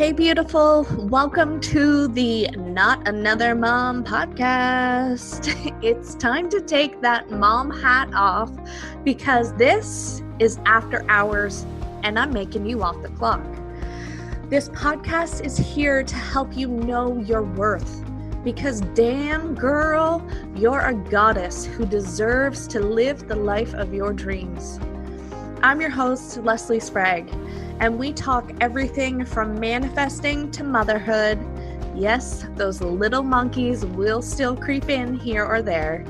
Hey, beautiful. Welcome to the Not Another Mom podcast. It's time to take that mom hat off because this is after hours and I'm making you off the clock. This podcast is here to help you know your worth because damn girl, you're a goddess who deserves to live the life of your dreams. I'm your host, Leslie Sprague, and we talk everything from manifesting to motherhood. Yes, those little monkeys will still creep in here or there.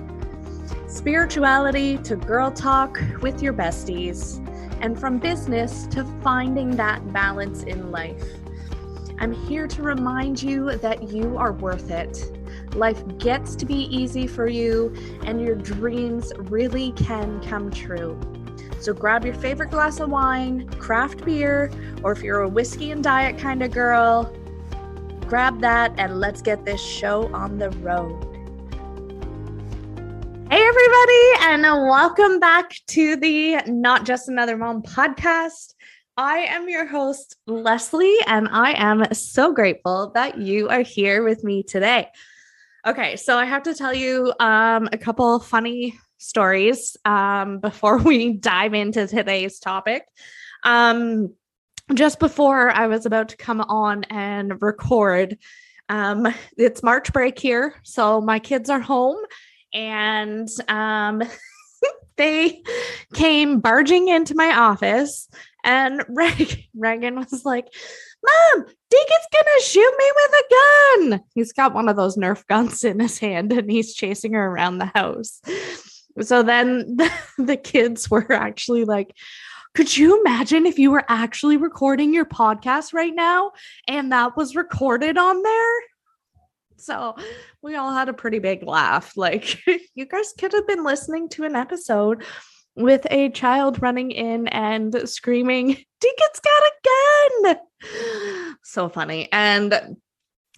Spirituality to girl talk with your besties, and from business to finding that balance in life. I'm here to remind you that you are worth it. Life gets to be easy for you, and your dreams really can come true. So grab your favorite glass of wine, craft beer, or if you're a whiskey and diet kind of girl, grab that and let's get this show on the road. Hey everybody, and welcome back to the Not Just Another Mom podcast. I am your host, Leslie, and I am so grateful that you are here with me today. Okay, so I have to tell you a couple funny stories before we dive into today's topic. Just before I was about to come on and record, it's March break here, so my kids are home, and they came barging into my office, and Reagan was like, "Mom, Deacon's gonna shoot me with a gun." He's got one of those Nerf guns in his hand, and he's chasing her around the house. So then the kids were actually like, "Could you imagine if you were actually recording your podcast right now and that was recorded on there?" So we all had a pretty big laugh. Like, you guys could have been listening to an episode with a child running in and screaming, "Deacon's got a gun!" So funny. And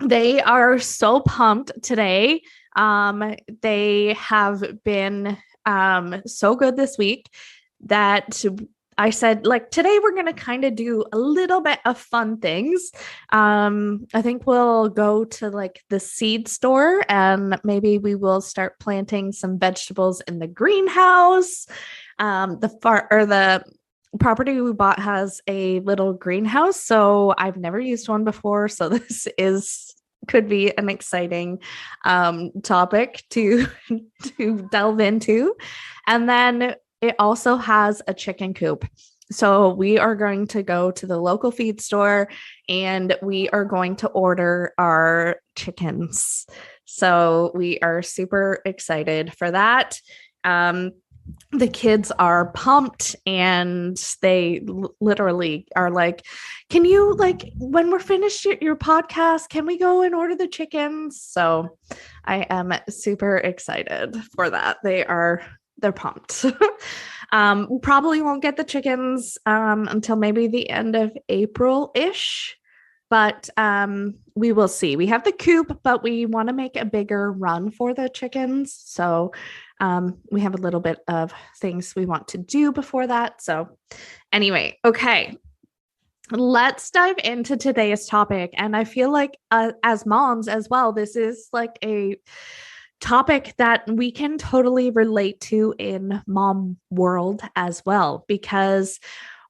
they are so pumped today. They have been so good this week that I said, like, today we're going to kind of do a little bit of fun things. I think we'll go to like the seed store and maybe we will start planting some vegetables in the greenhouse. The property we bought has a little greenhouse, so I've never used one before. So this could be an exciting topic to delve into. And then it also has a chicken coop. So we are going to go to the local feed store and we are going to order our chickens. So we are super excited for that. The kids are pumped and they literally are like, "Can you, like, when we're finished your podcast, can we go and order the chickens?" So I am super excited for that. They're pumped. Probably won't get the chickens until maybe the end of April-ish, but we will see. We have the coop, but we want to make a bigger run for the chickens. So we have a little bit of things we want to do before that. So anyway, okay, let's dive into today's topic. And I feel like as moms as well, this is like a topic that we can totally relate to in mom world as well, because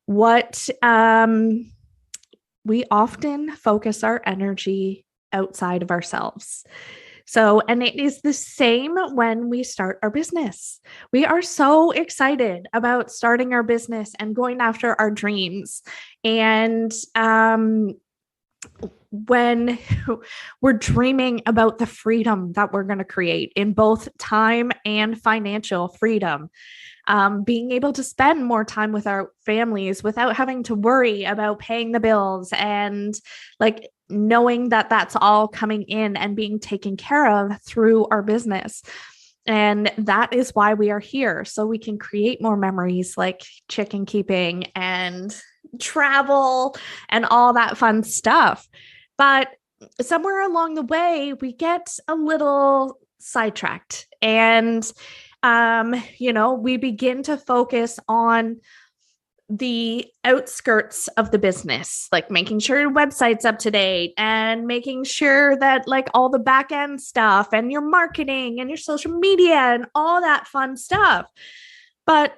what we often focus our energy outside of ourselves. So, and it is the same when we start our business. We are so excited about starting our business and going after our dreams. And when we're dreaming about the freedom that we're going to create in both time and financial freedom, being able to spend more time with our families without having to worry about paying the bills, and like knowing that that's all coming in and being taken care of through our business. And that is why we are here. So we can create more memories like chicken keeping and travel and all that fun stuff. But somewhere along the way, we get a little sidetracked and, we begin to focus on the outskirts of the business, like making sure your website's up to date and making sure that like all the back end stuff and your marketing and your social media and all that fun stuff. But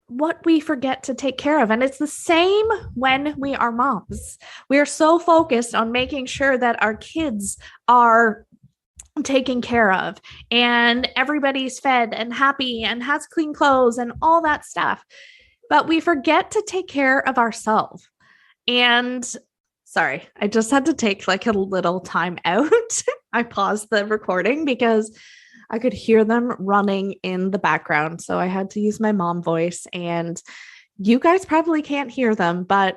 what we forget to take care of, and it's the same when we are moms. We are so focused on making sure that our kids are taken care of and everybody's fed and happy and has clean clothes and all that stuff. But we forget to take care of ourselves. And sorry, I just had to take like a little time out. I paused the recording because I could hear them running in the background. So I had to use my mom voice, and you guys probably can't hear them, but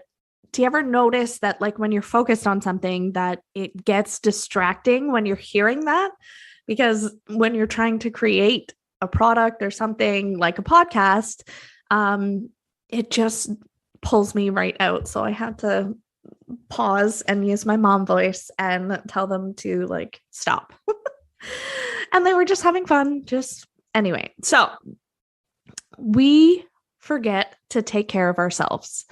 do you ever notice that like when you're focused on something that it gets distracting when you're hearing that? Because when you're trying to create a product or something like a podcast, it just pulls me right out. So I had to pause and use my mom voice and tell them to like stop. And they were just having fun. Anyway. So we forget to take care of ourselves.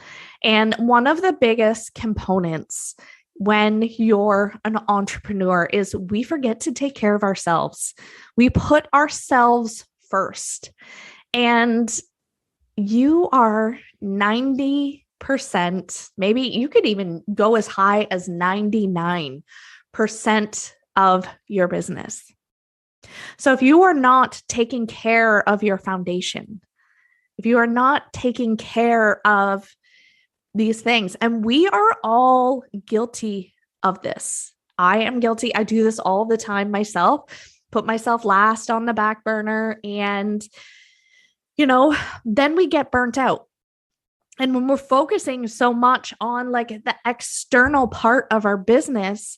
And one of the biggest components when you're an entrepreneur is we forget to take care of ourselves. We put ourselves first. And you are 90%, maybe you could even go as high as 99% of your business. So if you are not taking care of your foundation, if you are not taking care of these things, and we are all guilty of this. I am guilty. I do this all the time myself, put myself last on the back burner, and then we get burnt out. And when we're focusing so much on like the external part of our business,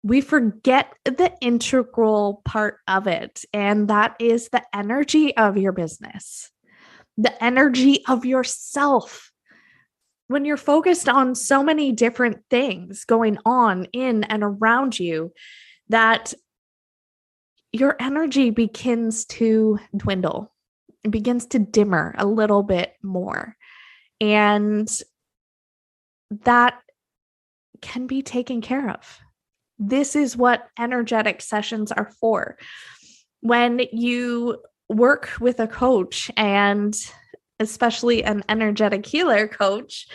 we forget the integral part of it. And that is the energy of your business, the energy of yourself. When you're focused on so many different things going on in and around you, that your energy begins to dwindle. It begins to dimmer a little bit more. And that can be taken care of. This is what energetic sessions are for. When you work with a coach, and especially an energetic healer coach,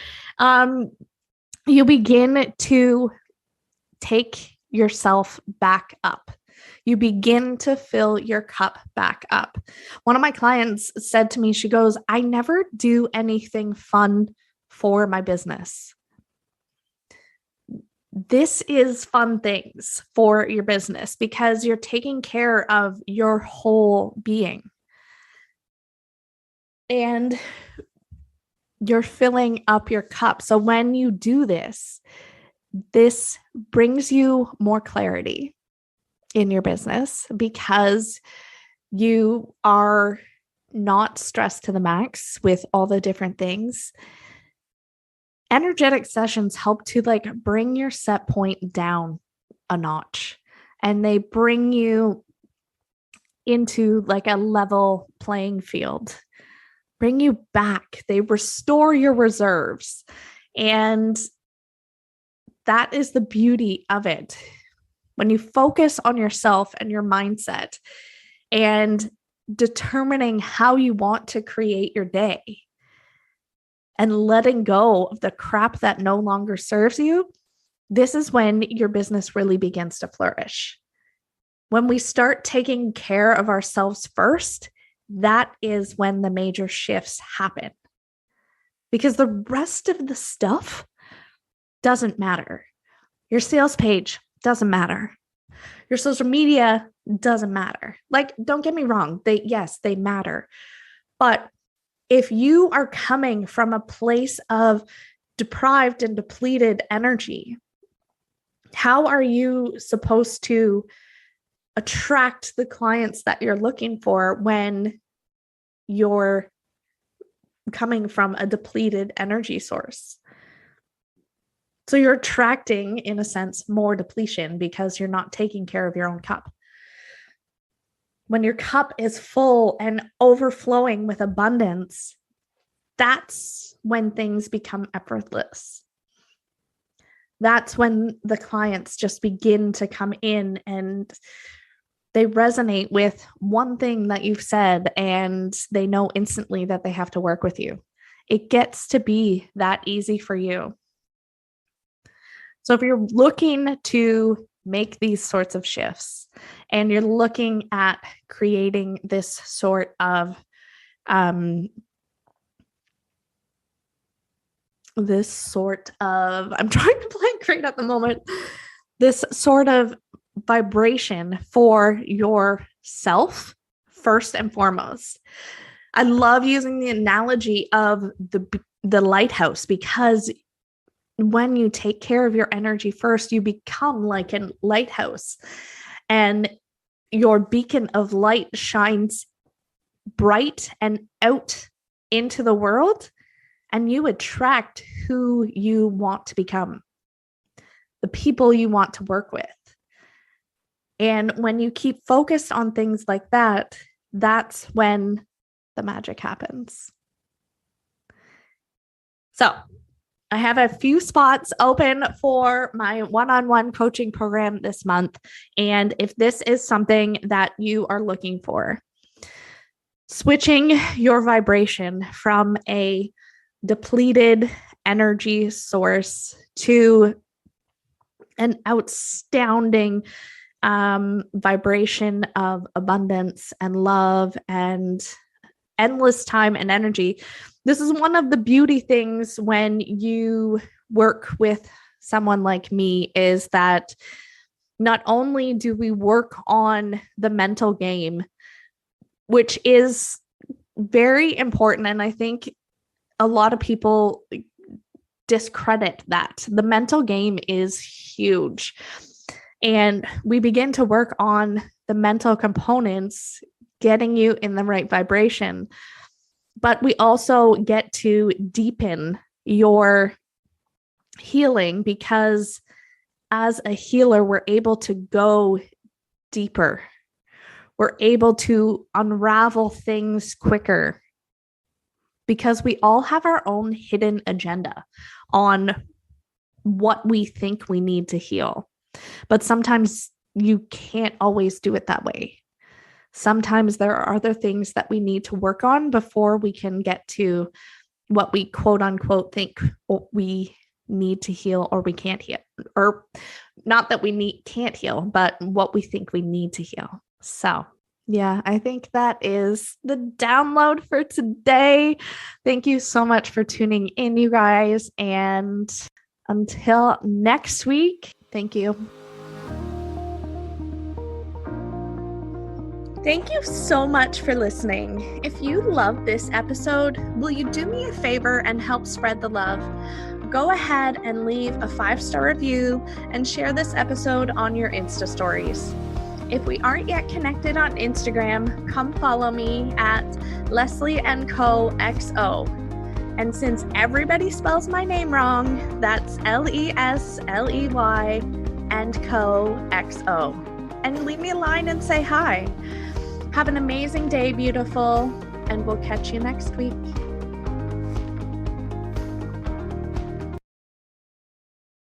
you begin to take yourself back up. You begin to fill your cup back up. One of my clients said to me, she goes, I never do anything fun for my business. This is fun things for your business because you're taking care of your whole being. And you're filling up your cup. So when you do this, this brings you more clarity in your business because you are not stressed to the max with all the different things. Energetic sessions help to like bring your set point down a notch, and they bring you into like a level playing field, bring you back. They restore your reserves. And that is the beauty of it. When you focus on yourself and your mindset and determining how you want to create your day and letting go of the crap that no longer serves you, this is when your business really begins to flourish. When we start taking care of ourselves first, that is when the major shifts happen. Because the rest of the stuff doesn't matter. Your sales page doesn't matter. Your social media doesn't matter. Like, don't get me wrong. They matter. But if you are coming from a place of deprived and depleted energy, how are you supposed to attract the clients that you're looking for when you're coming from a depleted energy source? So you're attracting, in a sense, more depletion because you're not taking care of your own cup. When your cup is full and overflowing with abundance, that's when things become effortless. That's when the clients just begin to come in and they resonate with one thing that you've said, and they know instantly that they have to work with you. It gets to be that easy for you. So if you're looking to make these sorts of shifts and you're looking at creating this sort of I'm trying to blank right at the moment, this sort of vibration for yourself first and foremost. I love using the analogy of the lighthouse, because when you take care of your energy first, you become like a lighthouse, and your beacon of light shines bright and out into the world, and you attract who you want to become, the people you want to work with. And when you keep focused on things like that, that's when the magic happens. So I have a few spots open for my one-on-one coaching program this month. And if this is something that you are looking for, switching your vibration from a depleted energy source to an outstanding vibration of abundance and love and endless time and energy. This is one of the beauty things when you work with someone like me, is that not only do we work on the mental game, which is very important, and I think a lot of people discredit that. The mental game is huge. And we begin to work on the mental components, getting you in the right vibration. But we also get to deepen your healing, because as a healer, we're able to go deeper. We're able to unravel things quicker, because we all have our own hidden agenda on what we think we need to heal. But sometimes you can't always do it that way. Sometimes there are other things that we need to work on before we can get to what we quote unquote think we need to heal, or we can't heal, or not that we can't heal, but what we think we need to heal. So yeah, I think that is the download for today. Thank you so much for tuning in, you guys. And until next week, thank you. Thank you so much for listening. If you loved this episode, will you do me a favor and help spread the love? Go ahead and leave a 5-star review and share this episode on your Insta stories. If we aren't yet connected on Instagram, come follow me at Leslie & Co XO. And since everybody spells my name wrong, that's Lesley & Co XO. And leave me a line and say hi. Have an amazing day, beautiful, and we'll catch you next week.